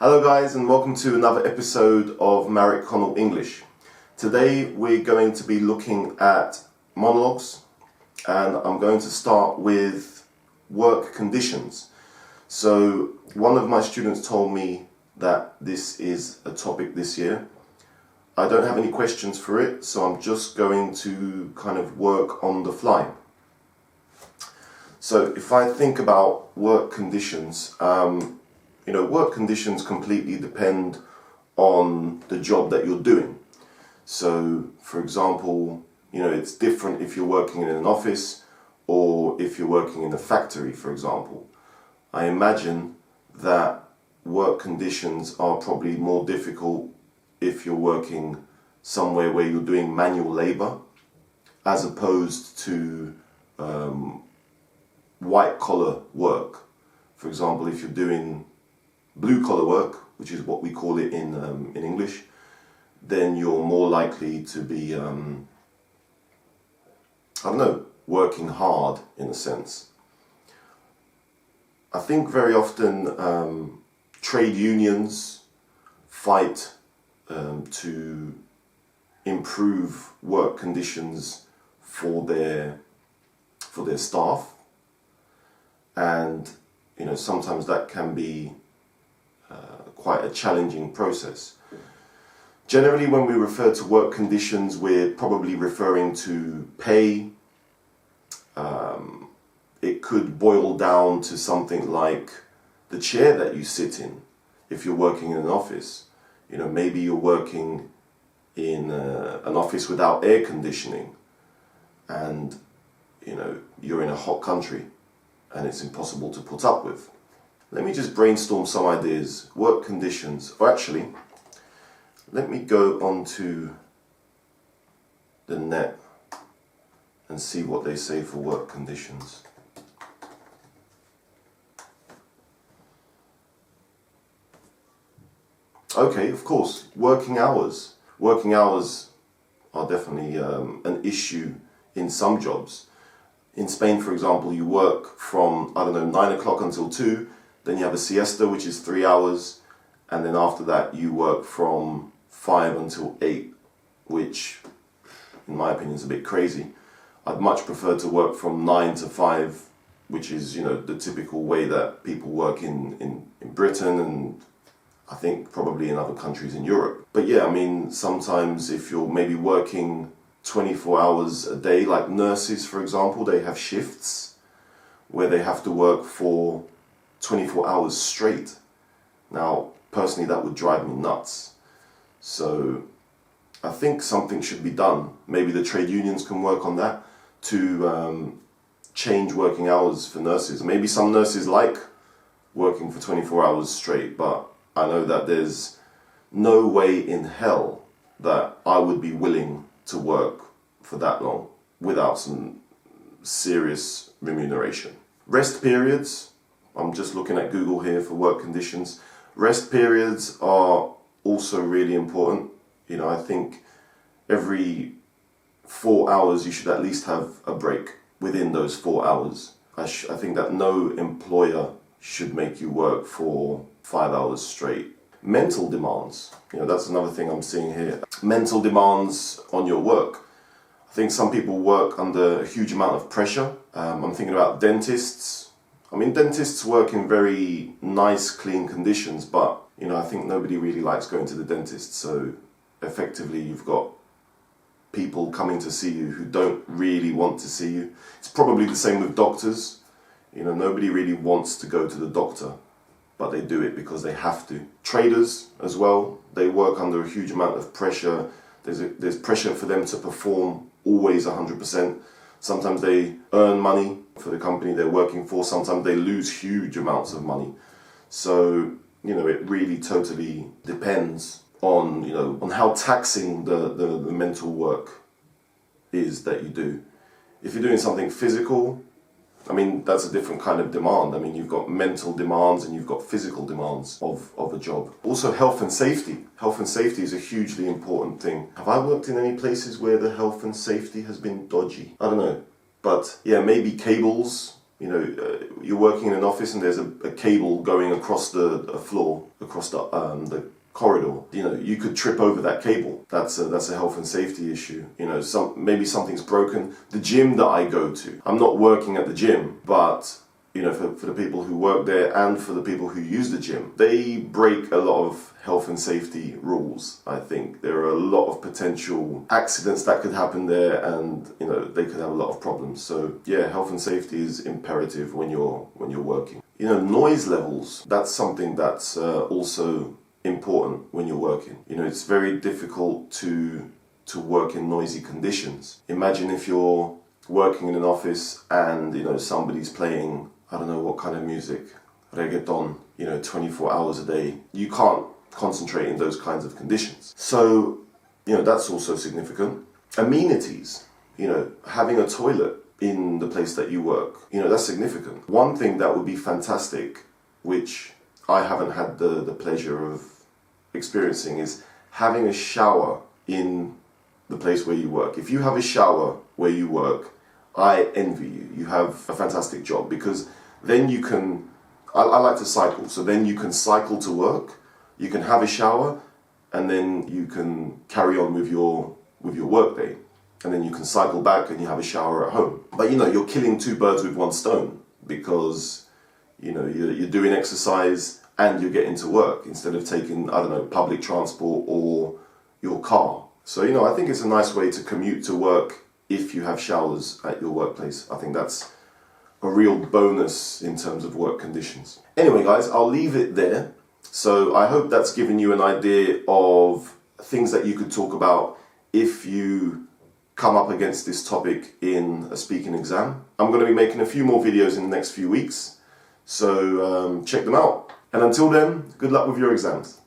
Hello guys, and welcome to another episode of Marek Connell English. Today we're going to be looking at monologues, and I'm going to start with work conditions. So one of my students told me that this is a topic this year. I don't have any questions for it, so I'm just going to kind of work on the fly. So if I think about work conditions, work conditions completely depend on the job that you're doing. So, for example, it's different if you're working in an office or if you're working in a factory, for example. I imagine that work conditions are probably more difficult if you're working somewhere where you're doing manual labor, as opposed to white-collar work. For example, if you're doing blue-collar work, which is what we call it in English, then you're more likely to be, working hard in a sense. I think very often trade unions fight to improve work conditions for their staff, and sometimes that can be quite a challenging process. Generally, when we refer to work conditions, we're probably referring to pay. It could boil down to something like the chair that you sit in if you're working in an office. Maybe you're working in an office without air conditioning, and you're in a hot country and it's impossible to put up with. Let me just brainstorm some ideas. Work conditions. Or actually, let me go onto the net and see what they say for work conditions. Okay, of course, working hours. Working hours are definitely an issue in some jobs. In Spain, for example, you work from, 9 o'clock until 2, then you have a siesta, which is 3 hours, and then after that you work from 5 until 8, which, in my opinion, is a bit crazy. I'd much prefer to work from 9 to 5, which is, the typical way that people work in Britain, and I think probably in other countries in Europe. But yeah, sometimes if you're maybe working 24 hours a day, like nurses, for example, they have shifts where they have to work for 24 hours straight. Now, personally, that would drive me nuts. So I think something should be done. Maybe the trade unions can work on that to change working hours for nurses. Maybe some nurses like working for 24 hours straight, but I know that there's no way in hell that I would be willing to work for that long without some serious remuneration. Rest periods. I'm just looking at Google here for work conditions. Rest periods are also really important. I think every 4 hours you should at least have a break within those 4 hours. I think that no employer should make you work for 5 hours straight. Mental demands. That's another thing I'm seeing here. Mental demands on your work. I think some people work under a huge amount of pressure. I'm thinking about dentists. Dentists work in very nice, clean conditions, but, I think nobody really likes going to the dentist. So effectively, you've got people coming to see you who don't really want to see you. It's probably the same with doctors. Nobody really wants to go to the doctor, but they do it because they have to. Traders as well, they work under a huge amount of pressure. There's pressure for them to perform always 100%. Sometimes they earn money for the company they're working for. Sometimes they lose huge amounts of money. So, it really totally depends on how taxing the mental work is that you do. If you're doing something physical, that's a different kind of demand. You've got mental demands and you've got physical demands of a job. Also, health and safety. Health and safety is a hugely important thing. Have I worked in any places where the health and safety has been dodgy? I don't know. But yeah, maybe cables. You know, you're working in an office and there's a cable going across the floor, across the corridor. You know, you could trip over that cable. That's a health and safety issue. You know, maybe something's broken. The gym that I go to, I'm not working at the gym, but you know, for the people who work there and for the people who use the gym, they break a lot of health and safety rules. I think there are a lot of potential accidents that could happen there, and you know, they could have a lot of problems. So yeah, health and safety is imperative when you're working. You know, noise levels, that's something that's also important when you're working. You know, it's very difficult to work in noisy conditions. Imagine if you're working in an office and you know, somebody's playing, I don't know what kind of music, reggaeton, you know, 24 hours a day. You can't concentrate in those kinds of conditions. So, you know, that's also significant. Amenities, you know, having a toilet in the place that you work, you know, that's significant. One thing that would be fantastic, which I haven't had the pleasure of experiencing, is having a shower in the place where you work. If you have a shower where you work, I envy you. You have a fantastic job, because then you can, I like to cycle, so then you can cycle to work, you can have a shower, and then you can carry on with your work day. And then you can cycle back and you have a shower at home. But you know, you're killing two birds with one stone, because you know, you're doing exercise and you're getting to work instead of taking, I don't know, public transport or your car. So, you know, I think it's a nice way to commute to work if you have showers at your workplace. I think that's a real bonus in terms of work conditions. Anyway, guys, I'll leave it there. So I hope that's given you an idea of things that you could talk about if you come up against this topic in a speaking exam. I'm going to be making a few more videos in the next few weeks, so check them out. And until then, good luck with your exams.